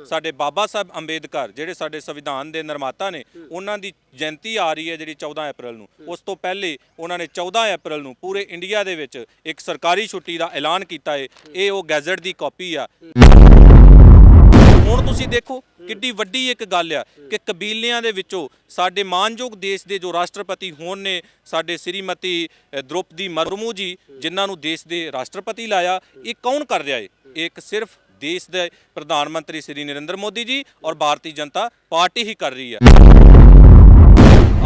ਸਾਡੇ ਬਾਬਾ ਸਾਹਿਬ ਅੰਬੇਦਕਰ ਜਿਹੜੇ ਸਾਡੇ ਸੰਵਿਧਾਨ ਦੇ ਨਿਰਮਾਤਾ ਨੇ ਉਹਨਾਂ ਦੀ ਜਯੰਤੀ ਆ ਰਹੀ ਹੈ ਜਿਹੜੀ 14 ਅਪ੍ਰੈਲ ਨੂੰ। ਉਸ ਤੋਂ ਪਹਿਲੇ ਉਹਨਾਂ ਨੇ 14 ਅਪ੍ਰੈਲ ਨੂੰ ਪੂਰੇ ਇੰਡੀਆ ਦੇ ਵਿੱਚ ਇੱਕ ਸਰਕਾਰੀ ਛੁੱਟੀ ਦਾ ਐਲਾਨ ਕੀਤਾ ਹੈ। ਇਹ ਉਹ ਗੈਜ਼ਟ ਦੀ ਕਾਪੀ ਆ। ਹੁਣ ਤੁਸੀਂ ਦੇਖੋ ਕਿੱਡੀ ਵੱਡੀ ਇੱਕ ਗੱਲ ਆ ਕਿ ਕਬੀਲਿਆਂ ਦੇ ਵਿੱਚੋਂ ਸਾਡੇ ਮਾਨਯੋਗ ਦੇਸ਼ ਦੇ ਜੋ ਰਾਸ਼ਟਰਪਤੀ ਹੋਣ ਨੇ ਸਾਡੇ ਸ਼੍ਰੀਮਤੀ ਦ੍ਰੋਪਦੀ ਮੁਰਮੂ ਜੀ, ਜਿਨ੍ਹਾਂ ਨੂੰ ਦੇਸ਼ ਦੇ ਰਾਸ਼ਟਰਪਤੀ ਲਾਇਆ, ਇਹ ਕੌਣ ਕਰ ਰਿਹਾ ਹੈ? ਇੱਕ ਸਿਰਫ ਦੇਸ਼ ਦੇ ਪ੍ਰਧਾਨ ਮੰਤਰੀ ਸ਼੍ਰੀ ਨਰਿੰਦਰ ਮੋਦੀ ਜੀ ਔਰ ਭਾਰਤੀ ਜਨਤਾ ਪਾਰਟੀ ਹੀ ਕਰ ਰਹੀ ਹੈ।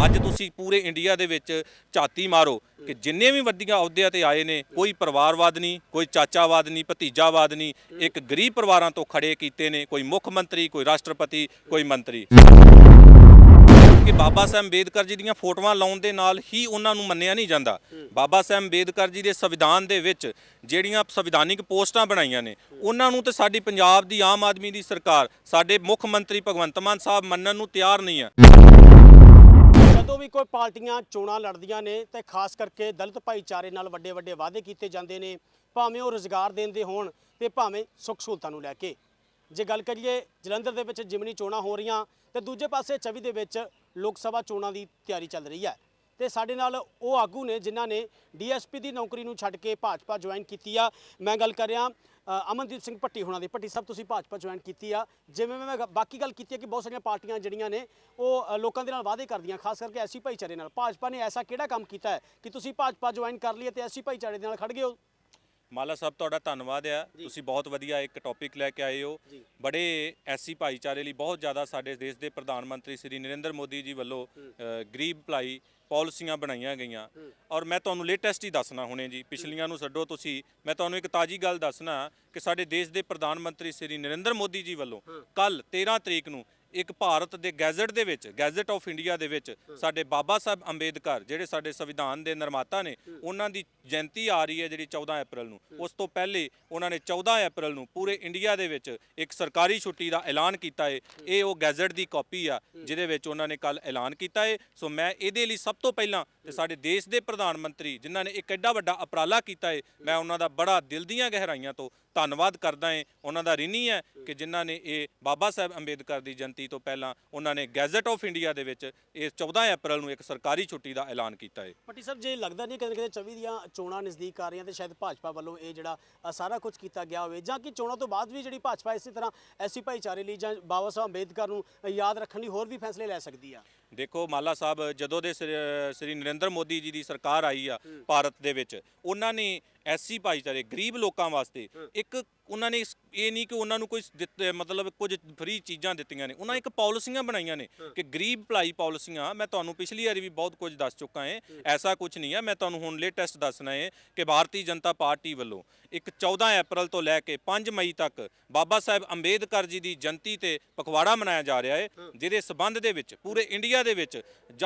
ਅੱਜ ਤੁਸੀਂ ਪੂਰੇ ਇੰਡੀਆ ਦੇ ਵਿੱਚ ਝਾਤੀ ਮਾਰੋ ਕਿ ਜਿੰਨੇ ਵੀ ਵੱਡੀਆਂ ਅਹੁਦਿਆਂ ਤੇ ਆਏ ਨੇ, ਕੋਈ ਪਰਿਵਾਰਵਾਦ ਨਹੀਂ, ਕੋਈ ਚਾਚਾਵਾਦ ਨਹੀਂ, ਭਤੀਜਾਵਾਦ ਨਹੀਂ, ਇੱਕ ਗਰੀਬ ਪਰਿਵਾਰਾਂ ਤੋਂ ਖੜੇ ਕੀਤੇ ਨੇ। ਕੋਈ ਮੁੱਖ ਮੰਤਰੀ, ਕੋਈ ਰਾਸ਼ਟਰਪਤੀ, ਕੋਈ ਮੰਤਰੀ। ਕਿ ਬਾਬਾ ਸਾਹਿਬ ਅੰਬੇਦਕਰ ਜੀ ਦੀਆਂ ਫੋਟੋਆਂ ਲਾਉਣ ਦੇ ਨਾਲ ਹੀ ਉਹਨਾਂ ਨੂੰ ਮੰਨਿਆ ਨਹੀਂ ਜਾਂਦਾ। ਬਾਬਾ ਸਾਹਿਬ ਅੰਬੇਦਕਰ ਜੀ ਦੇ ਸੰਵਿਧਾਨ ਦੇ ਵਿੱਚ ਜਿਹੜੀਆਂ ਸੰਵਿਧਾਨਿਕ ਪੋਸਟਾਂ ਬਣਾਈਆਂ ਨੇ ਉਹਨਾਂ ਨੂੰ ਤੇ ਸਾਡੀ ਪੰਜਾਬ ਦੀ ਆਮ ਆਦਮੀ ਦੀ ਸਰਕਾਰ, ਸਾਡੇ ਮੁੱਖ ਮੰਤਰੀ ਭਗਵੰਤ ਮਾਨ ਸਾਹਿਬ ਮੰਨਣ ਨੂੰ ਤਿਆਰ ਨਹੀਂ ਹੈ। ਜਦੋਂ ਵੀ ਕੋਈ ਪਾਰਟੀਆਂ ਚੋਣਾਂ ਲੜਦੀਆਂ ਨੇ ਤੇ ਖਾਸ ਕਰਕੇ ਦਲਿਤ ਭਾਈਚਾਰੇ ਨਾਲ ਵੱਡੇ ਵੱਡੇ ਵਾਅਦੇ ਕੀਤੇ ਜਾਂਦੇ ਨੇ, ਭਾਵੇਂ ਉਹ ਰੁਜ਼ਗਾਰ ਦੇਣ ਦੇ ਹੋਣ ਤੇ ਭਾਵੇਂ ਸੁੱਖ ਸਹੂਲਤਾਂ ਨੂੰ ਲੈ ਕੇ। ਜੇ ਗੱਲ ਕਰੀਏ ਜਲੰਧਰ ਦੇ ਵਿੱਚ ਜਿਮਨੀ ਚੋਣਾਂ ਹੋ ਰਹੀਆਂ ਤੇ ਦੂਜੇ ਪਾਸੇ 24 ਦੇ ਵਿੱਚ ਲੋਕ ਸਭਾ ਚੋਣਾਂ ਦੀ ਤਿਆਰੀ ਚੱਲ ਰਹੀ ਹੈ ਤੇ ਸਾਡੇ ਨਾਲ ਉਹ ਆਗੂ ਨੇ ਜਿਨ੍ਹਾਂ ਨੇ ਡੀਐਸਪੀ ਦੀ ਨੌਕਰੀ ਨੂੰ ਛੱਡ ਕੇ ਭਾਜਪਾ ਜੁਆਇਨ ਕੀਤੀ ਆ। ਮੈਂ ਗੱਲ ਕਰ ਰਿਹਾ ਅਮਨਦੀਪ ਸਿੰਘ ਭੱਟੀ ਹੋਣਾ ਦੀ। ਭੱਟੀ ਸਾਹਿਬ, ਤੁਸੀਂ ਭਾਜਪਾ ਜੁਆਇਨ ਕੀਤੀ ਆ। ਜਿਵੇਂ ਮੈਂ ਬਾਕੀ ਗੱਲ ਕੀਤੀ ਹੈ ਕਿ ਬਹੁਤ ਸਾਰੀਆਂ ਪਾਰਟੀਆਂ ਜਿਹੜੀਆਂ ਨੇ ਉਹ ਲੋਕਾਂ ਦੇ ਨਾਲ ਵਾਅਦੇ ਕਰਦੀਆਂ, ਖਾਸ ਕਰਕੇ ਐਸੀ ਭਾਈਚਾਰੇ ਨਾਲ। ਭਾਜਪਾ ਨੇ ਐਸਾ ਕਿਹੜਾ ਕੰਮ ਕੀਤਾ ਹੈ ਕਿ ਤੁਸੀਂ ਭਾਜਪਾ ਜੁਆਇਨ ਕਰ ਲਈ ਤੇ ਐਸੀ ਭਾਈਚਾਰੇ ਦੇ ਨਾਲ ਖੜ ਗਏ ਹੋ? ਮਾਲਾ ਸਾਹਿਬ, ਤੁਹਾਡਾ ਧੰਨਵਾਦ ਆ। ਤੁਸੀਂ ਬਹੁਤ ਵਧੀਆ ਇੱਕ ਟੌਪਿਕ ਲੈ ਕੇ ਆਏ ਹੋ। ਬੜੇ ਐਸੀ ਭਾਈਚਾਰੇ ਲਈ ਬਹੁਤ ਜ਼ਿਆਦਾ ਸਾਡੇ ਦੇਸ਼ ਦੇ ਪ੍ਰਧਾਨ ਮੰਤਰੀ ਸ਼੍ਰੀ ਨਰਿੰਦਰ ਮੋਦੀ ਜੀ ਵੱਲੋਂ ਗਰੀਬ ਭਲਾਈ ਪਾਲਿਸੀਆਂ ਬਣਾਈਆਂ ਗਈਆਂ। ਔਰ ਮੈਂ ਤੁਹਾਨੂੰ ਲੇਟੈਸਟ ਹੀ ਦੱਸਣਾ ਹੁਣੇ ਜੀ, ਪਿਛਲੀਆਂ ਨੂੰ ਛੱਡੋ ਤੁਸੀਂ। ਮੈਂ ਤੁਹਾਨੂੰ ਇੱਕ ਤਾਜ਼ੀ ਗੱਲ ਦੱਸਣਾ ਕਿ ਸਾਡੇ ਦੇਸ਼ ਦੇ ਪ੍ਰਧਾਨ ਮੰਤਰੀ ਸ਼੍ਰੀ ਨਰਿੰਦਰ ਮੋਦੀ ਜੀ ਵੱਲੋਂ ਕੱਲ 13 ਤਰੀਕ ਨੂੰ ਇੱਕ ਭਾਰਤ ਦੇ ਗੈਜ਼ਟ ਦੇ ਵਿੱਚ, ਗੈਜ਼ਟ ਆਫ ਇੰਡੀਆ ਦੇ ਵਿੱਚ ਸਾਡੇ ਬਾਬਾ ਸਾਹਿਬ ਅੰਬੇਦਕਰ ਜਿਹੜੇ ਸਾਡੇ ਸੰਵਿਧਾਨ ਦੇ ਨਿਰਮਾਤਾ ਨੇ ਉਹਨਾਂ ਦੀ ਜਯੰਤੀ ਆ ਰਹੀ ਹੈ ਜਿਹੜੀ 14 ਅਪ੍ਰੈਲ ਨੂੰ। ਉਸ ਤੋਂ ਪਹਿਲੇ ਉਹਨਾਂ ਨੇ 14 ਅਪ੍ਰੈਲ ਨੂੰ ਪੂਰੇ ਇੰਡੀਆ ਦੇ ਵਿੱਚ ਇੱਕ ਸਰਕਾਰੀ ਛੁੱਟੀ ਦਾ ਐਲਾਨ ਕੀਤਾ ਹੈ। ਇਹ ਉਹ ਗੈਜ਼ਟ ਦੀ ਕਾਪੀ ਆ ਜਿਹਦੇ ਵਿੱਚ ਉਹਨਾਂ ਨੇ ਕੱਲ ਐਲਾਨ ਕੀਤਾ ਹੈ। ਸੋ ਮੈਂ ਇਹਦੇ ਲਈ ਸਭ ਤੋਂ ਪਹਿਲਾਂ ਤੇ ਸਾਡੇ ਦੇਸ਼ ਦੇ ਪ੍ਰਧਾਨ ਮੰਤਰੀ ਜਿਨ੍ਹਾਂ ਨੇ ਇੱਕ ਐਡਾ ਵੱਡਾ ਉਪਰਾਲਾ ਕੀਤਾ ਹੈ, ਮੈਂ ਉਹਨਾਂ ਦਾ ਬੜਾ ਦਿਲ ਦੀਆਂ ਗਹਿਰਾਈਆਂ ਤੋਂ ਧੰਨਵਾਦ ਕਰਦਾ ਹਾਂ। ਉਹਨਾਂ ਦਾ ਰਿਣੀ ਹੈ ਕਿ ਜਿਨ੍ਹਾਂ ਨੇ ਇਹ ਬਾਬਾ ਸਾਹਿਬ ਅੰਬੇਦਕਰ ਦੀ ਜਯੰਤੀ ਤੋਂ ਪਹਿਲਾਂ ਉਹਨਾਂ ਨੇ ਗੈਜ਼ਟ ਆਫ ਇੰਡੀਆ ਦੇ ਵਿੱਚ ਇਹ 14 ਅਪ੍ਰੈਲ ਨੂੰ ਇੱਕ ਸਰਕਾਰੀ ਛੁੱਟੀ ਦਾ ਐਲਾਨ ਕੀਤਾ ਹੈ। ਭੱਟੀ ਸਾਹਿਬ, ਜੇ ਲੱਗਦਾ ਨਹੀਂ ਕਦੇ 24 ਦੀਆਂ ਚੋਣਾਂ ਨਜ਼ਦੀਕ ਆ ਰਹੀਆਂ ਤੇ ਸ਼ਾਇਦ ਭਾਜਪਾ ਵੱਲੋਂ ਇਹ ਜਿਹੜਾ ਸਾਰਾ ਕੁਝ ਕੀਤਾ ਗਿਆ ਹੋਵੇ, ਜਾਂ ਕਿ ਚੋਣਾਂ ਤੋਂ ਬਾਅਦ ਵੀ ਜਿਹੜੀ ਭਾਜਪਾ ਇਸੇ ਤਰ੍ਹਾਂ ਐਸੀ ਭਾਈਚਾਰੇ ਲਈ ਜਾਂ ਬਾਬਾ ਸਾਹਿਬ ਅੰਬੇਦਕਰ ਨੂੰ ਯਾਦ ਰੱਖਣ ਲਈ ਹੋਰ ਵੀ ਫੈਸਲੇ ਲੈ ਸਕਦੀ ਆ? ਦੇਖੋ ਮਾਲਾ ਸਾਹਿਬ, ਜਦੋਂ ਦੇ ਸ਼੍ਰੀ ਨਰਿੰਦਰ ਮੋਦੀ ਜੀ ਦੀ ਸਰਕਾਰ ਆਈ ਆ ਭਾਰਤ ਦੇ ਵਿੱਚ, ਉਹਨਾਂ ਨੇ ਐਸੀ ਭਾਈਚਾਰੇ ਗਰੀਬ ਲੋਕਾਂ ਵਾਸਤੇ ਇੱਕ ਉਹਨਾਂ ਨੇ ਇਹ ਨਹੀਂ ਕਿ ਉਹਨਾਂ ਨੂੰ ਕੋਈ ਮਤਲਬ ਕੁਝ ਫ੍ਰੀ ਚੀਜ਼ਾਂ ਦਿੱਤੀਆਂ ਨੇ, ਉਹਨਾਂ ਇੱਕ ਪਾਲਿਸੀਆਂ ਬਣਾਈਆਂ ਨੇ ਕਿ ਗਰੀਬ ਭਲਾਈ ਪਾਲਿਸੀਆਂ। ਮੈਂ ਤੁਹਾਨੂੰ ਪਿਛਲੀ ਵਾਰੀ ਵੀ ਬਹੁਤ ਕੁਝ ਦੱਸ ਚੁੱਕਾ ਹਾਂ, ਐਸਾ ਕੁਝ ਨਹੀਂ ਹੈ। ਮੈਂ ਤੁਹਾਨੂੰ ਹੁਣ ਲੇਟੈਸਟ ਦੱਸਣਾ ਹੈ ਕਿ ਭਾਰਤੀ ਜਨਤਾ ਪਾਰਟੀ ਵੱਲੋਂ ਇੱਕ 14 ਅਪ੍ਰੈਲ ਤੋਂ ਲੈ ਕੇ 5 ਮਈ ਤੱਕ ਬਾਬਾ ਸਾਹਿਬ ਅੰਬੇਦਕਰ ਜੀ ਦੀ ਜਯੰਤੀ ਤੇ ਪਖਵਾੜਾ ਮਨਾਇਆ ਜਾ ਰਿਹਾ ਹੈ, ਜਿਹਦੇ ਸਬੰਧ ਦੇ ਵਿੱਚ ਪੂਰੇ ਇੰਡੀਆ ਦੇ ਵਿੱਚ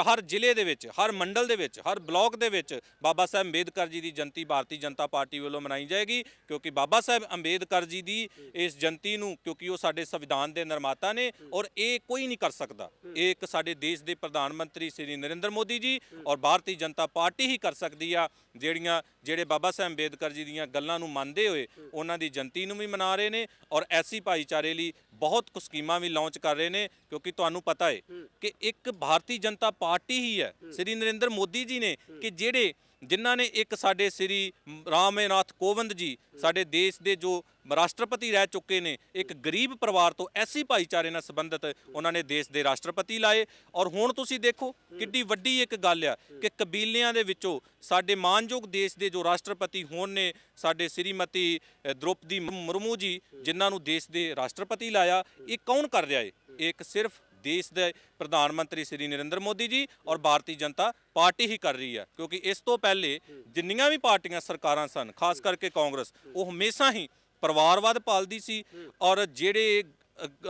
ਹਰ ਜ਼ਿਲ੍ਹੇ ਦੇ ਵਿੱਚ, ਹਰ ਮੰਡਲ ਦੇ ਵਿੱਚ, ਹਰ ਬਲਾਕ ਦੇ ਵਿੱਚ ਬਾਬਾ ਸਾਹਿਬ ਅੰਬੇਦਕਰ ਜੀ ਦੀ ਜਯੰਤੀ ਭਾਰਤੀ ਜਨਤਾ ਪਾਰਟੀ ਵੱਲੋਂ ਮਨਾਈ ਜਾਏਗੀ। ਕਿਉਂਕਿ ਬਾਬਾ ਸਾਹਿਬ ਅੰਬੇਦਕਰ ਜੀ ਦੀ ਇਸ ਜਯੰਤੀ ਨੂੰ, ਕਿਉਂਕਿ ਉਹ ਸਾਡੇ ਸੰਵਿਧਾਨ ਦੇ ਨਿਰਮਾਤਾ ਨੇ ਔਰ ਇਹ ਕੋਈ ਨਹੀਂ ਕਰ ਸਕਦਾ, ਇਹ ਇੱਕ ਸਾਡੇ ਦੇਸ਼ ਦੇ ਪ੍ਰਧਾਨ ਮੰਤਰੀ ਸ਼੍ਰੀ ਨਰਿੰਦਰ ਮੋਦੀ ਜੀ ਔਰ ਭਾਰਤੀ ਜਨਤਾ ਪਾਰਟੀ ਹੀ ਕਰ ਸਕਦੀ ਆ, ਜਿਹੜੇ ਬਾਬਾ ਸਾਹਿਬ ਅੰਬੇਦਕਰ ਜੀ ਦੀਆਂ ਗੱਲਾਂ ਨੂੰ ਮੰਨਦੇ ਹੋਏ ਉਹਨਾਂ ਦੀ ਜਯੰਤੀ ਨੂੰ ਵੀ ਮਨਾ ਰਹੇ ਨੇ ਔਰ ਐਸੀ ਭਾਈਚਾਰੇ ਲਈ ਬਹੁਤ ਕੁ ਸਕੀਮਾਂ ਵੀ ਲਾਂਚ ਕਰ ਰਹੇ ਨੇ। ਕਿਉਂਕਿ ਤੁਹਾਨੂੰ ਪਤਾ ਹੈ ਕਿ ਇੱਕ ਭਾਰਤੀ ਜਨਤਾ ਪਾਰਟੀ ਹੀ ਹੈ, ਸ਼੍ਰੀ ਨਰਿੰਦਰ ਮੋਦੀ ਜੀ ਨੇ, ਕਿ ਜਿਨ੍ਹਾਂ ਨੇ ਇੱਕ ਸਾਡੇ ਸ਼੍ਰੀ ਰਾਮਨਾਥ ਕੋਵਿੰਦ ਜੀ ਸਾਡੇ ਦੇਸ਼ ਦੇ ਜੋ ਰਾਸ਼ਟਰਪਤੀ ਰਹਿ ਚੁੱਕੇ ਨੇ, ਇੱਕ ਗਰੀਬ ਪਰਿਵਾਰ ਤੋਂ ਐਸੀ ਭਾਈਚਾਰੇ ਨਾਲ ਸੰਬੰਧਿਤ ਉਹਨਾਂ ਨੇ ਦੇਸ਼ ਦੇ ਰਾਸ਼ਟਰਪਤੀ ਲਾਏ। ਔਰ ਹੁਣ ਤੁਸੀਂ ਦੇਖੋ ਕਿੱਡੀ ਵੱਡੀ ਇੱਕ ਗੱਲ ਆ ਕਿ ਕਬੀਲਿਆਂ ਦੇ ਵਿੱਚੋਂ ਸਾਡੇ ਮਾਨਯੋਗ ਦੇਸ਼ ਦੇ ਜੋ ਰਾਸ਼ਟਰਪਤੀ ਹੋਣ ਨੇ ਸਾਡੇ ਸ਼੍ਰੀਮਤੀ ਦ੍ਰੋਪਦੀ ਮੁਰਮੂ ਜੀ, ਜਿਨ੍ਹਾਂ ਨੂੰ ਦੇਸ਼ ਦੇ ਰਾਸ਼ਟਰਪਤੀ ਲਾਇਆ, ਇਹ ਕੌਣ ਕਰ ਰਿਹਾ ਹੈ? ਇੱਕ ਸਿਰਫ ਦੇਸ਼ ਦੇ ਪ੍ਰਧਾਨ ਮੰਤਰੀ ਸ਼੍ਰੀ ਨਰਿੰਦਰ ਮੋਦੀ ਜੀ ਔਰ ਭਾਰਤੀ ਜਨਤਾ ਪਾਰਟੀ ਹੀ ਕਰ ਰਹੀ ਹੈ। ਕਿਉਂਕਿ ਇਸ ਤੋਂ ਪਹਿਲੇ ਜਿੰਨੀਆਂ ਵੀ ਪਾਰਟੀਆਂ ਸਰਕਾਰਾਂ ਸਨ, ਖਾਸ ਕਰਕੇ ਕਾਂਗਰਸ, ਉਹ ਹਮੇਸ਼ਾ ਹੀ ਪਰਿਵਾਰਵਾਦ ਪਾਲਦੀ ਸੀ ਔਰ ਜਿਹੜੇ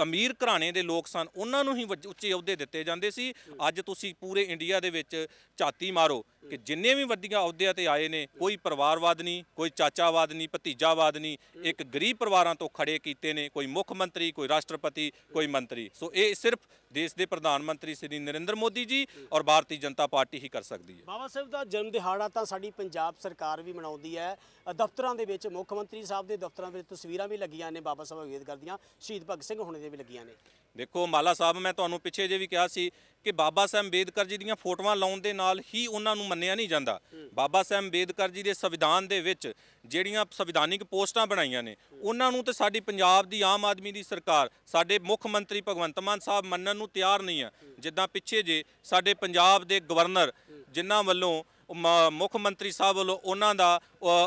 ਅਮੀਰ ਘਰਾਣੇ ਦੇ ਲੋਕ ਸਨ ਉਹਨਾਂ ਨੂੰ ਹੀ ਉੱਚੇ ਅਹੁਦੇ ਦਿੱਤੇ ਜਾਂਦੇ ਸੀ। ਅੱਜ ਤੁਸੀਂ ਪੂਰੇ ਇੰਡੀਆ ਦੇ ਵਿੱਚ ਝਾਤੀ ਮਾਰੋ ਕਿ ਜਿੰਨੇ ਵੀ ਵੱਡੀਆਂ ਅਹੁਦਿਆਂ ਤੇ ਆਏ ਨੇ, ਕੋਈ ਪਰਿਵਾਰਵਾਦ ਨਹੀਂ, ਕੋਈ ਚਾਚਾਵਾਦ ਨਹੀਂ, ਭਤੀਜਾਵਾਦ ਨਹੀਂ, ਇੱਕ ਗਰੀਬ ਪਰਿਵਾਰਾਂ ਤੋਂ ਖੜੇ ਕੀਤੇ ਨੇ। ਕੋਈ ਮੁੱਖ ਮੰਤਰੀ, ਕੋਈ ਰਾਸ਼ਟਰਪਤੀ, ਕੋਈ ਮੰਤਰੀ। ਸੋ ਇਹ ਸਿਰਫ ਦੇਸ਼ ਦੇ ਪ੍ਰਧਾਨ ਮੰਤਰੀ ਸ੍ਰੀ ਨਰਿੰਦਰ ਮੋਦੀ ਜੀ ਔਰ ਭਾਰਤੀ ਜਨਤਾ ਪਾਰਟੀ ਹੀ ਕਰ ਸਕਦੀ ਹੈ। ਬਾਬਾ ਸਾਹਿਬ ਦਾ ਜਨਮ ਦਿਹਾੜਾ ਤਾਂ ਸਾਡੀ ਪੰਜਾਬ ਸਰਕਾਰ ਵੀ ਮਨਾਉਂਦੀ ਹੈ। ਦਫ਼ਤਰਾਂ ਦੇ ਵਿੱਚ ਮੁੱਖ ਮੰਤਰੀ ਸਾਹਿਬ ਦੇ ਦਫ਼ਤਰਾਂ ਵਿੱਚ ਤਸਵੀਰਾਂ ਵੀ ਲੱਗੀਆਂ ਨੇ ਬਾਬਾ ਸਾਹਿਬ ਅੰਬੇਦਕਰ ਦੀਆਂ, ਸ਼ਹੀਦ ਭਗਤ ਸਿੰਘ ਹੋਣੇ ਦੇ ਵੀ ਲੱਗੀਆਂ ਨੇ। ਦੇਖੋ ਮਾਲਾ ਸਾਹਿਬ, ਮੈਂ ਤੁਹਾਨੂੰ ਪਿੱਛੇ ਜੇ ਵੀ ਕਿਹਾ ਸੀ ਕਿ ਬਾਬਾ ਸਾਹਿਬ ਅੰਬੇਦਕਰ ਜੀ ਦੀਆਂ ਫੋਟੋਆਂ ਲਾਉਣ ਦੇ ਨਾਲ ਹੀ ਉਹਨਾਂ ਨੂੰ ਮੰਨਿਆ ਨਹੀਂ ਜਾਂਦਾ। ਬਾਬਾ ਸਾਹਿਬ ਅੰਬੇਦਕਰ ਜੀ ਦੇ ਸੰਵਿਧਾਨ ਦੇ ਵਿੱਚ ਜਿਹੜੀਆਂ ਸੰਵਿਧਾਨਿਕ ਪੋਸਟਾਂ ਬਣਾਈਆਂ ਨੇ ਉਹਨਾਂ ਨੂੰ ਤੇ ਸਾਡੀ ਪੰਜਾਬ ਦੀ ਆਮ ਆਦਮੀ ਦੀ ਸਰਕਾਰ, ਸਾਡੇ ਮੁੱਖ ਮੰਤਰੀ ਭਗਵੰਤ ਮਾਨ ਸਾਹਿਬ ਮੰਨਣ ਨੂੰ ਤਿਆਰ ਨਹੀਂ ਆ। ਜਿੱਦਾਂ ਪਿੱਛੇ ਜੇ ਸਾਡੇ ਪੰਜਾਬ ਦੇ ਗਵਰਨਰ ਜਿਨ੍ਹਾਂ ਵੱਲੋਂ ਮੁੱਖ ਮੰਤਰੀ ਸਾਹਿਬ ਵੱਲੋਂ ਉਹਨਾਂ ਦਾ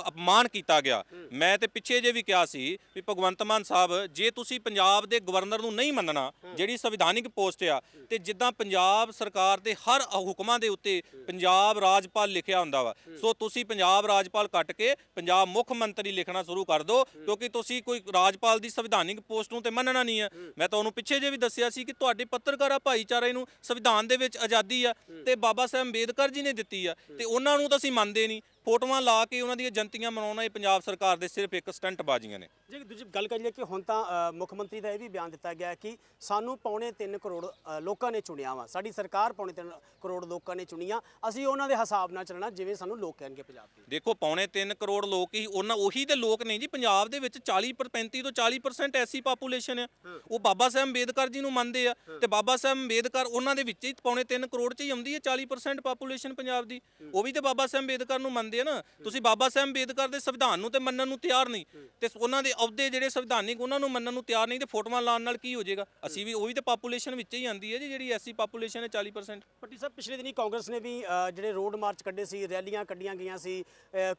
ਅਪਮਾਨ ਕੀਤਾ ਗਿਆ। ਮੈਂ ਤੇ ਪਿੱਛੇ ਜੇ ਵੀ ਕਿਹਾ ਸੀ ਵੀ ਭਗਵੰਤ ਮਾਨ ਸਾਹਿਬ, ਜੇ ਤੁਸੀਂ ਪੰਜਾਬ ਦੇ ਗਵਰਨਰ ਨੂੰ ਨਹੀਂ ਮੰਨਣਾ ਜਿਹੜੀ ਸੰਵਿਧਾਨਿਕ ਪੋਸਟ ਆ, ਤੇ ਜਿੱਦਾਂ ਪੰਜਾਬ ਸਰਕਾਰ ਦੇ ਹਰ ਹੁਕਮਾਂ ਦੇ ਉੱਤੇ ਪੰਜਾਬ ਰਾਜਪਾਲ ਲਿਖਿਆ ਹੁੰਦਾ ਵਾ, ਸੋ ਤੁਸੀਂ ਪੰਜਾਬ ਰਾਜਪਾਲ ਕੱਟ ਕੇ ਪੰਜਾਬ ਮੁੱਖ ਮੰਤਰੀ ਲਿਖਣਾ ਸ਼ੁਰੂ ਕਰ ਦਿਓ, ਕਿਉਂਕਿ ਤੁਸੀਂ ਕੋਈ ਰਾਜਪਾਲ ਦੀ ਸੰਵਿਧਾਨਿਕ ਪੋਸਟ ਨੂੰ ਤੇ ਮੰਨਣਾ ਨਹੀਂ ਹੈ। ਮੈਂ ਤੁਹਾਨੂੰ ਪਿੱਛੇ ਜੇ ਵੀ ਦੱਸਿਆ ਸੀ ਕਿ ਤੁਹਾਡੇ ਪੱਤਰਕਾਰਾਂ ਭਾਈਚਾਰੇ ਨੂੰ ਸੰਵਿਧਾਨ ਦੇ ਵਿੱਚ ਆਜ਼ਾਦੀ ਆ ਤੇ ਬਾਬਾ ਸਾਹਿਬ ਅੰਬੇਦਕਰ ਜੀ ਨੇ ਦਿੱਤੀ ਆ, ਤੇ ਉਹਨਾਂ ਨੂੰ ਤਾਂ ਅਸੀਂ ਮੰਨਦੇ ਨਹੀਂ। ਫੋਟੋਆਂ ਲਾ ਕੇ ਉਹਨਾਂ ਦੀਆਂ ਜਨਤੀਆਂ ਮਨਾਉਣਾ ਇਹ ਪੰਜਾਬ ਸਰਕਾਰ ਦੇ ਸਿਰਫ ਇੱਕ ਸਟੰਟ ਬਾਜ਼ੀਆਂ ਨੇ। ਜੇ ਦੂਜੀ ਗੱਲ ਕਰੀਏ ਕਿ ਹੁਣ ਤਾਂ ਮੁੱਖ ਮੰਤਰੀ ਦਾ ਇਹ ਵੀ ਬਿਆਨ ਦਿੱਤਾ ਗਿਆ ਕਿ ਸਾਨੂੰ 3.25 ਕਰੋੜ ਲੋਕਾਂ ਨੇ ਚੁਣਿਆ ਵਾ, ਸਾਡੀ ਸਰਕਾਰ 3.25 ਕਰੋੜ ਲੋਕਾਂ ਨੇ ਚੁਣੀਆਂ, ਅਸੀਂ ਉਹਨਾਂ ਦੇ ਹਿਸਾਬ ਨਾਲ ਚੱਲਣਾ ਜਿਵੇਂ ਸਾਨੂੰ ਲੋਕ ਕਹਿਣਗੇ ਪੰਜਾਬ ਦੇ। ਦੇਖੋ 3.25 ਕਰੋੜ ਲੋਕ ਹੀ ਉਹੀ ਤੇ ਲੋਕ ਨੇ ਜੀ। ਪੰਜਾਬ ਦੇ ਵਿੱਚ 35 ਤੋਂ 40% ਐਸੀ ਪਾਪੂਲੇਸ਼ਨ ਆ, ਉਹ ਬਾਬਾ ਸਾਹਿਬ ਅੰਬੇਦਕਰ ਜੀ ਨੂੰ ਮੰਨਦੇ ਆ, ਤੇ ਬਾਬਾ ਸਾਹਿਬ ਅੰਬੇਦਕਰ ਉਹਨਾਂ ਦੇ ਵਿੱਚ ਹੀ 3.25 ਕਰੋੜ 'ਚ ਹੀ ਆਉਂਦੀ ਹੈ। 40% ਪਾਪੂਲੇਸ਼ਨ ਪੰਜਾਬ ਦੀ ਉਹ ਵੀ ਤੇ ਬਾਬਾ ਸਾਹਿਬ ਅੰਬੇਦਕਰ ਨੂੰ ਮੰਨਦੇ ਆ ਨਾ। ਤੁਸੀਂ ਬਾਬਾ ਸਾਹਿਬ ਅੰਬੇਦਕਰ ਦੇ ਸੰਵਿਧਾਨ ਨੂੰ ਤੇ ਮੰਨਣ ਨੂੰ ਤਿਆਰ ਨਹੀਂ, ਤੇ ਉਹਨਾਂ ਦੇ ਅਹੁਦੇ ਜਿਹੜੇ ਸੰਵਿਧਾਨਿਕ ਉਹਨਾਂ ਨੂੰ ਮੰਨਣ ਨੂੰ ਤਿਆਰ ਨਹੀਂ, ਤੇ ਫੋਟੋਆਂ ਲਾਉਣ ਨਾਲ ਕੀ ਹੋ ਜਾਏਗਾ? ਅਸੀਂ ਵੀ ਉਹ ਵੀ ਤੇ ਪਾਪੂਲੇਸ਼ਨ ਵਿੱਚ ਹੀ ਆਉਂਦੀ ਹੈ ਜੀ, ਜਿਹੜੀ ਐਸੀ ਪਾਪੂਲੇਸ਼ਨ ਹੈ 40%। ਭੱਟੀ ਸਾਹਿਬ, ਪਿਛਲੇ ਦਿਨੀ ਕਾਂਗਰਸ ਨੇ ਵੀ ਜਿਹੜੇ ਰੋਡ ਮਾਰਚ ਕੱਢੇ ਸੀ, ਰੈਲੀਆਂ ਕੱਢੀਆਂ ਗਈਆਂ ਸੀ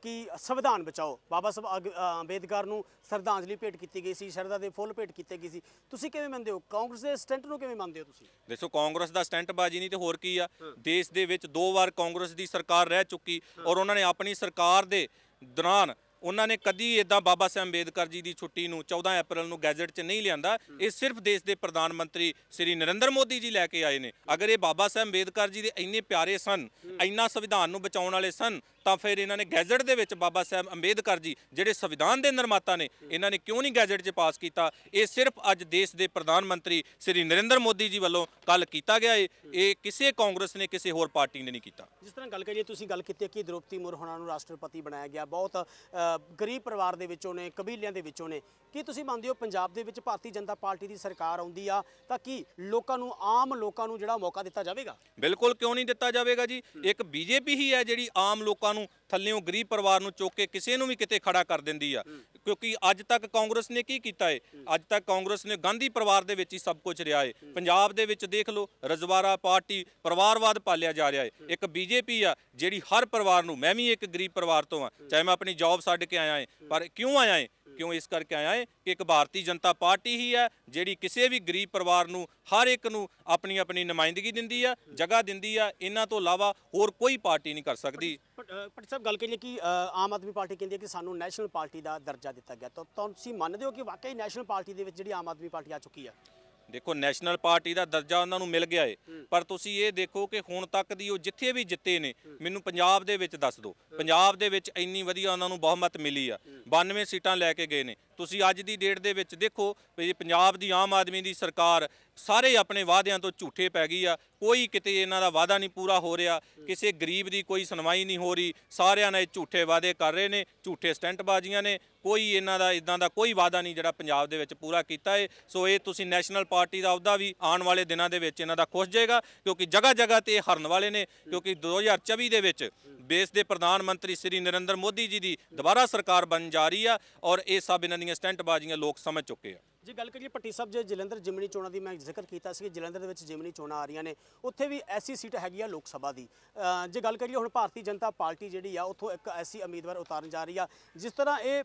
ਕਿ ਸੰਵਿਧਾਨ ਬਚਾਓ, ਬਾਬਾ ਸਾਹਿਬ ਅੰਬੇਦਕਰ ਨੂੰ ਸ਼ਰਧਾਂਜਲੀ ਭੇਟ ਕੀਤੀ ਗਈ ਸੀ, ਸ਼ਰਧਾ ਦੇ ਫੁੱਲ ਭੇਟ ਕੀਤੇ ਗਏ ਸੀ। ਤੁਸੀਂ ਕਿਵੇਂ ਮੰਨਦੇ ਹੋ ਕਾਂਗਰਸ ਦੇ ਸਟੰਟ ਨੂੰ, ਕਿਵੇਂ ਮੰਨਦੇ ਹੋ ਤੁਸੀਂ? ਦੇਖੋ ਕਾਂਗਰਸ ਦਾ ਸਟੰਟ ਬਾਜੀ ਨਹੀਂ ਤੇ ਹੋਰ ਕੀ ਆ। ਦੇਸ਼ ਦੇ ਵਿੱਚ 2 ਵਾਰ ਕਾਂਗਰਸ ਦੀ ਸਰਕਾਰ ਰਹਿ ਚੁੱਕੀ, ਔਰ ਉਹਨਾਂ ਨੇ ਆਪਣੀ ਸਰਕਾਰ ਦੇ ਦੌਰਾਨ ਉਹਨਾਂ ਨੇ ਕਦੀ ਇਦਾਂ ਬਾਬਾ ਸਾਹਿਬ ਅੰਬੇਦਕਰ ਜੀ ਦੀ ਛੁੱਟੀ ਨੂੰ 14 ਅਪ੍ਰੈਲ ਨੂੰ ਗੈਜ਼ਟ 'ਚ ਨਹੀਂ ਲਿਆਂਦਾ। ਇਹ ਸਿਰਫ ਦੇਸ਼ ਦੇ ਪ੍ਰਧਾਨ ਮੰਤਰੀ ਸ੍ਰੀ ਨਰਿੰਦਰ ਮੋਦੀ ਜੀ ਲੈ ਕੇ ਆਏ ਨੇ। ਅਗਰ ਇਹ ਬਾਬਾ ਸਾਹਿਬ ਅੰਬੇਦਕਰ ਜੀ ਦੇ ਇੰਨੇ ਪਿਆਰੇ ਸਨ, ਇੰਨਾ ਸੰਵਿਧਾਨ ਨੂੰ ਬਚਾਉਣ ਵਾਲੇ ਸਨ, ਤਾਂ ਫਿਰ ਇਹਨਾਂ ਨੇ ਗੈਜ਼ਟ ਦੇ ਵਿੱਚ ਬਾਬਾ ਸਾਹਿਬ ਅੰਬੇਦਕਰ ਜੀ ਜਿਹੜੇ ਸੰਵਿਧਾਨ ਦੇ ਨਿਰਮਾਤਾ ਨੇ, ਇਹਨਾਂ ਨੇ ਕਿਉਂ ਨਹੀਂ ਗੈਜ਼ਟ 'ਚ ਪਾਸ ਕੀਤਾ? ਇਹ ਸਿਰਫ ਅੱਜ ਦੇਸ਼ ਦੇ ਪ੍ਰਧਾਨ ਮੰਤਰੀ ਸ੍ਰੀ ਨਰਿੰਦਰ ਮੋਦੀ ਜੀ ਵੱਲੋਂ ਕੱਲ ਕੀਤਾ ਗਿਆ ਹੈ। ਇਹ ਕਿਸੇ ਕਾਂਗਰਸ ਨੇ, ਕਿਸੇ ਹੋਰ ਪਾਰਟੀ ਨੇ ਨਹੀਂ ਕੀਤਾ। ਜਿਸ ਤਰ੍ਹਾਂ ਗੱਲ ਕਰੀਏ, ਤੁਸੀਂ ਗੱਲ ਕੀਤੀ ਕਿ ਦ੍ਰੋਪਦੀ ਮੁਰਮੂ ਹੋਣਾ ਨੂੰ ਰਾਸ਼ਟਰਪਤੀ ਬਣਾਇਆ ਗਿਆ, ਬਹੁਤ ਗਰੀਬ ਪਰਿਵਾਰ ਦੇ ਵਿੱਚੋਂ ਨੇ, ਕਬੀਲਿਆਂ ਦੇ ਵਿੱਚੋਂ ਨੇ। ਕੀ ਤੁਸੀਂ ਮੰਨਦੇ ਹੋ ਪੰਜਾਬ ਦੇ ਵਿੱਚ ਭਾਰਤੀ ਜਨਤਾ ਪਾਰਟੀ ਦੀ ਸਰਕਾਰ ਆਉਂਦੀ ਆ ਤਾਂ ਕੀ ਲੋਕਾਂ ਨੂੰ, ਆਮ ਲੋਕਾਂ ਨੂੰ ਜਿਹੜਾ ਮੌਕਾ ਦਿੱਤਾ ਜਾਵੇਗਾ? ਬਿਲਕੁਲ, ਕਿਉਂ ਨਹੀਂ ਦਿੱਤਾ ਜਾਵੇਗਾ ਜੀ। ਇੱਕ ਬੀਜੇਪੀ ਹੀ ਹੈ ਜਿਹੜੀ ਆਮ ਲੋਕਾਂ ਨੂੰ, ਥੱਲਿਓਂ ਗਰੀਬ ਪਰਿਵਾਰ ਨੂੰ ਚੁੱਕ ਕੇ ਕਿਸੇ ਨੂੰ ਵੀ ਕਿਤੇ ਖੜਾ ਕਰ ਦਿੰਦੀ ਆ। ਕਿਉਂਕਿ ਅੱਜ ਤੱਕ ਕਾਂਗਰਸ ਨੇ ਕੀ ਕੀਤਾ ਹੈ? ਅੱਜ ਤੱਕ ਕਾਂਗਰਸ ਨੇ ਗਾਂਧੀ ਪਰਿਵਾਰ ਦੇ ਵਿੱਚ ਹੀ ਸਭ ਕੁਝ ਰਿਹਾ ਹੈ। ਪੰਜਾਬ ਦੇ ਵਿੱਚ ਦੇਖ ਲਓ, ਰਜਵਾੜਾ ਪਾਰਟੀ, ਪਰਿਵਾਰਵਾਦ ਪਾਲਿਆ ਜਾ ਰਿਹਾ ਹੈ। ਇੱਕ ਬੀਜੇਪੀ ਆ ਜਿਹੜੀ ਹਰ ਪਰਿਵਾਰ ਨੂੰ, ਮੈਂ ਵੀ ਇੱਕ ਗਰੀਬ ਪਰਿਵਾਰ ਤੋਂ ਆ, ਚਾਹੇ ਮੈਂ ਆਪਣੀ ਜੌਬ ਛੱਡ ਕੇ ਆਇਆ ਹਾਂ, ਪਰ ਕਿਉਂ ਆਇਆ ਹੈ? ਕਿਉਂ ਇਸ ਕਰਕੇ ਆਇਆ ਹੈ ਕਿ ਇੱਕ ਭਾਰਤੀ ਜਨਤਾ ਪਾਰਟੀ ਹੀ ਹੈ ਜਿਹੜੀ ਕਿਸੇ ਵੀ ਗਰੀਬ ਪਰਿਵਾਰ ਨੂੰ, ਹਰ ਇੱਕ ਨੂੰ ਆਪਣੀ ਆਪਣੀ ਨੁਮਾਇੰਦਗੀ ਦਿੰਦੀ ਆ, ਜਗ੍ਹਾ ਦਿੰਦੀ ਆ। ਇਹਨਾਂ ਤੋਂ ਇਲਾਵਾ ਹੋਰ ਕੋਈ ਪਾਰਟੀ ਨਹੀਂ ਕਰ ਸਕਦੀ। ਭੱਟੀ ਸਾਹਿਬ, ਗੱਲ ਕਰੀਏ ਕਿ ਆਮ ਆਦਮੀ ਪਾਰਟੀ ਕਹਿੰਦੀ ਹੈ ਕਿ ਸਾਨੂੰ ਨੈਸ਼ਨਲ ਪਾਰਟੀ ਦਾ ਦਰਜਾ ਦਿੱਤਾ ਗਿਆ, ਤਾਂ ਤੁਸੀਂ ਮੰਨਦੇ ਹੋ ਕਿ ਵਾਕਈ ਨੈਸ਼ਨਲ ਪਾਰਟੀ ਦੇ ਵਿੱਚ ਜਿਹੜੀ ਆਮ ਆਦਮੀ ਪਾਰਟੀ ਆ ਚੁੱਕੀ ਆ? ਦੇਖੋ ਨੈਸ਼ਨਲ ਪਾਰਟੀ ਦਾ ਦਰਜਾ ਉਹਨਾਂ ਨੂੰ ਮਿਲ ਗਿਆ ਏ, ਪਰ ਤੁਸੀਂ ਇਹ ਦੇਖੋ ਕਿ ਹੁਣ ਤੱਕ ਦੀ ਉਹ ਜਿੱਥੇ ਵੀ ਜਿੱਤੇ ਨੇ, ਮੈਨੂੰ ਪੰਜਾਬ ਦੇ ਵਿੱਚ ਦੱਸ ਦਿਓ, ਪੰਜਾਬ ਦੇ ਵਿੱਚ ਇੰਨੀ ਵਧੀਆ ਉਹਨਾਂ ਨੂੰ ਬਹੁਮਤ ਮਿਲੀ ਆ, 92 ਸੀਟਾਂ ਲੈ ਕੇ ਗਏ ਨੇ। ਤੁਸੀਂ ਅੱਜ ਦੀ ਡੇਟ ਦੇ ਵਿੱਚ ਦੇਖੋ ਵੀ ਪੰਜਾਬ ਦੀ ਆਮ ਆਦਮੀ ਦੀ ਸਰਕਾਰ ਸਾਰੇ ਆਪਣੇ ਵਾਅਦਿਆਂ ਤੋਂ ਝੂਠੇ ਪੈ ਗਈ ਆ। ਕੋਈ ਕਿਤੇ ਇਹਨਾਂ ਦਾ ਵਾਅਦਾ ਨਹੀਂ ਪੂਰਾ ਹੋ ਰਿਹਾ, ਕਿਸੇ ਗਰੀਬ ਦੀ ਕੋਈ ਸੁਣਵਾਈ ਨਹੀਂ ਹੋ ਰਹੀ, ਸਾਰਿਆਂ ਨੇ ਝੂਠੇ ਵਾਅਦੇ ਕਰ ਰਹੇ ਨੇ, ਝੂਠੇ ਸਟੰਟ ਬਾਜ਼ੀਆਂ ਨੇ। ਕੋਈ ਇਹਨਾਂ ਦਾ ਇਦਾਂ ਦਾ ਕੋਈ ਵਾਅਦਾ ਨਹੀਂ ਜਿਹੜਾ ਪੰਜਾਬ ਦੇ ਵਿੱਚ ਪੂਰਾ ਕੀਤਾ ਹੈ। ਸੋ ਇਹ ਤੁਸੀਂ ਨੈਸ਼ਨਲ ਪਾਰਟੀ ਦਾ ਅਹੁਦਾ ਵੀ ਆਉਣ ਵਾਲੇ ਦਿਨਾਂ ਦੇ ਵਿੱਚ ਇਹਨਾਂ ਦਾ ਖੁੱਸ ਜਾਏਗਾ, ਕਿਉਂਕਿ ਜਗ੍ਹਾ ਜਗ੍ਹਾ ਤੇ ਹਰਨ ਵਾਲੇ ਨੇ। ਕਿਉਂਕਿ 2024 ਦੇ ਵਿੱਚ ਦੇਸ਼ ਦੇ ਪ੍ਰਧਾਨ ਮੰਤਰੀ ਸ੍ਰੀ ਨਰਿੰਦਰ ਮੋਦੀ ਜੀ ਦੀ ਦੁਬਾਰਾ ਸਰਕਾਰ ਬਣ ਜਾ ਰਹੀ ਆ, ਔਰ ਇਹ ਸਭ ਇਹਨਾਂ ਦੀਆਂ ਸਟੰਟ ਬਾਜ਼ੀਆਂ ਲੋਕ ਸਮਝ ਚੁੱਕੇ ਆ। ਜੇ ਗੱਲ ਕਰੀਏ ਭੱਟੀ ਸਾਹਿਬ, ਜੇ ਜਲੰਧਰ ਜਿਮਨੀ ਚੋਣਾਂ ਦੀ ਮੈਂ ਜ਼ਿਕਰ ਕੀਤਾ ਸੀ ਕਿ ਜਲੰਧਰ ਦੇ ਵਿੱਚ ਜਿਮਨੀ ਚੋਣਾਂ ਆ ਰਹੀਆਂ ਨੇ, ਉੱਥੇ ਵੀ ਐਸੀ ਸੀਟ ਹੈਗੀ ਆ ਲੋਕ ਸਭਾ ਦੀ। ਜੇ ਗੱਲ ਕਰੀਏ ਹੁਣ ਭਾਰਤੀ ਜਨਤਾ ਪਾਰਟੀ ਜਿਹੜੀ ਆ ਉੱਥੋਂ ਇੱਕ ਐਸੀ ਉਮੀਦਵਾਰ ਉਤਾਰਨ ਜਾ ਰਹੀ ਆ। ਜਿਸ ਤਰ੍ਹਾਂ ਇਹ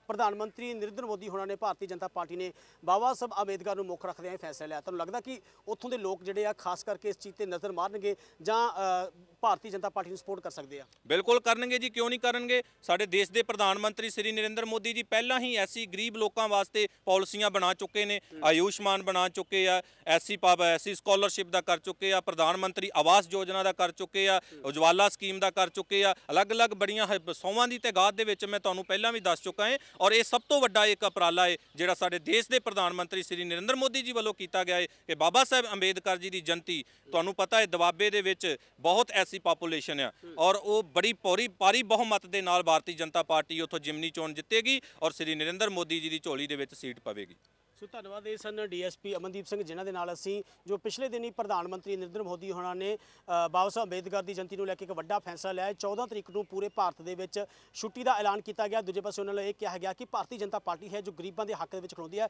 ਪ੍ਰਧਾਨ ਮੰਤਰੀ ਨਰਿੰਦਰ ਮੋਦੀ ਹੋਣਾ ਨੇ, ਭਾਰਤੀ ਜਨਤਾ ਪਾਰਟੀ ਨੇ ਬਾਬਾ ਸਾਹਿਬ ਅੰਬੇਦਕਰ ਨੂੰ ਮੁੱਖ ਰੱਖਦਿਆਂ ਇਹ ਫੈਸਲਾ ਲਿਆ, ਤੁਹਾਨੂੰ ਲੱਗਦਾ ਕਿ ਉੱਥੋਂ ਦੇ ਲੋਕ ਜਿਹੜੇ ਆ ਖਾਸ ਕਰਕੇ ਇਸ ਚੀਜ਼ ਤੇ ਨਜ਼ਰ ਮਾਰਨਗੇ ਜਾਂ ਭਾਰਤੀ ਜਨਤਾ ਪਾਰਟੀ ਨੂੰ ਸਪੋਰਟ ਕਰ ਸਕਦੇ ਆ? ਬਿਲਕੁਲ ਕਰਨਗੇ ਜੀ, ਕਿਉਂ ਨਹੀਂ ਕਰਨਗੇ। ਸਾਡੇ ਦੇਸ਼ ਦੇ ਪ੍ਰਧਾਨ ਮੰਤਰੀ ਸ੍ਰੀ ਨਰਿੰਦਰ ਮੋਦੀ ਜੀ ਪਹਿਲਾਂ ਹੀ ਐਸੀ ਗਰੀਬ ਲੋਕਾਂ ਵਾਸਤੇ ਪਾਲਿਸੀਆਂ ਬਣਾ ਚੁੱਕੇ ਨੇ। ਆਯੁਸ਼ਮਾਨ ਬਣਾ ਚੁੱਕੇ ਆ, ਐਸੀ ਸਕਾਲਰਸ਼ਿਪ ਦਾ ਕਰ ਚੁੱਕੇ ਆ, ਪ੍ਰਧਾਨ ਮੰਤਰੀ ਆਵਾਸ ਯੋਜਨਾ ਦਾ ਕਰ ਚੁੱਕੇ ਆ, ਉਜਵਾਲਾ ਸਕੀਮ ਦਾ ਕਰ ਚੁੱਕੇ ਆ। ਅਲੱਗ-ਅਲੱਗ ਬੜੀਆਂ ਸੌਵਾਂ ਦੀ ਤਾਦਾਦ ਦੇ ਵਿੱਚ ਮੈਂ ਤੁਹਾਨੂੰ ਪਹਿਲਾਂ ਵੀ ਦੱਸ ਚੁੱਕਾ ਹਾਂ। ਔਰ ਇਹ ਸਭ ਤੋਂ ਵੱਡਾ ਇੱਕ ਉਪਰਾਲਾ ਹੈ ਜਿਹੜਾ ਸਾਡੇ ਦੇਸ਼ ਦੇ ਪ੍ਰਧਾਨ ਮੰਤਰੀ ਸ੍ਰੀ ਨਰਿੰਦਰ ਮੋਦੀ ਜੀ ਵੱਲੋਂ ਕੀਤਾ ਗਿਆ ਹੈ ਕਿ ਬਾਬਾ ਸਾਹਿਬ ਅੰਬੇਦਕਰ ਜੀ ਦੀ ਜਯੰਤੀ, ਤੁਹਾਨੂੰ ਪਤਾ ਹੈ ਦੁਆਬੇ ਦੇ ਵਿੱਚ ਬਹੁਤ ਐਸੀ ਪਾਪੂਲੇਸ਼ਨ ਆ ਔਰ ਉਹ ਬੜੀ ਭਾਰੀ ਬਹੁਮਤ ਦੇ ਨਾਲ ਭਾਰਤੀ ਜਨਤਾ ਪਾਰਟੀ ਉੱਥੋਂ ਜਿਮਨੀ ਚੋਣ ਜਿੱਤੇਗੀ ਔਰ ਸ੍ਰੀ ਨਰਿੰਦਰ ਮੋਦੀ ਜੀ ਦੀ ਝੋਲੀ ਦੇ ਵਿੱਚ ਸੀਟ ਪਵੇਗੀ। ਸੋ ਧੰਨਵਾਦ। ਇਹ ਸਨ ਡੀਐਸਪੀ ਅਮਨਦੀਪ ਸਿੰਘ, ਜਿਨ੍ਹਾਂ ਦੇ ਨਾਲ ਅਸੀਂ ਜੋ ਪਿਛਲੇ ਦਿਨੀ ਪ੍ਰਧਾਨ ਮੰਤਰੀ ਨਰਿੰਦਰ ਮੋਦੀ ਹੋਣਾ ਨੇ ਬਾਬਾ ਸਾਹਿਬ ਅੰਬੇਦਕਰ ਦੀ ਜਯੰਤੀ ਨੂੰ ਲੈ ਕੇ ਇੱਕ ਵੱਡਾ ਫੈਸਲਾ ਲਿਆ ਹੈ। 14 ਤਰੀਕ ਨੂੰ ਪੂਰੇ ਭਾਰਤ ਦੇ ਵਿੱਚ ਛੁੱਟੀ ਦਾ ਐਲਾਨ ਕੀਤਾ ਗਿਆ। ਦੂਜੇ ਪਾਸੇ ਉਹਨਾਂ ਨੇ ਇਹ ਕਿਹਾ ਗਿਆ ਕਿ ਭਾਰਤੀ ਜਨਤਾ ਪਾਰਟੀ ਹੈ ਜੋ ਗਰੀਬਾਂ ਦੇ ਹੱਕ ਦੇ ਵਿੱਚ ਖੜੋਦੀ ਹੈ।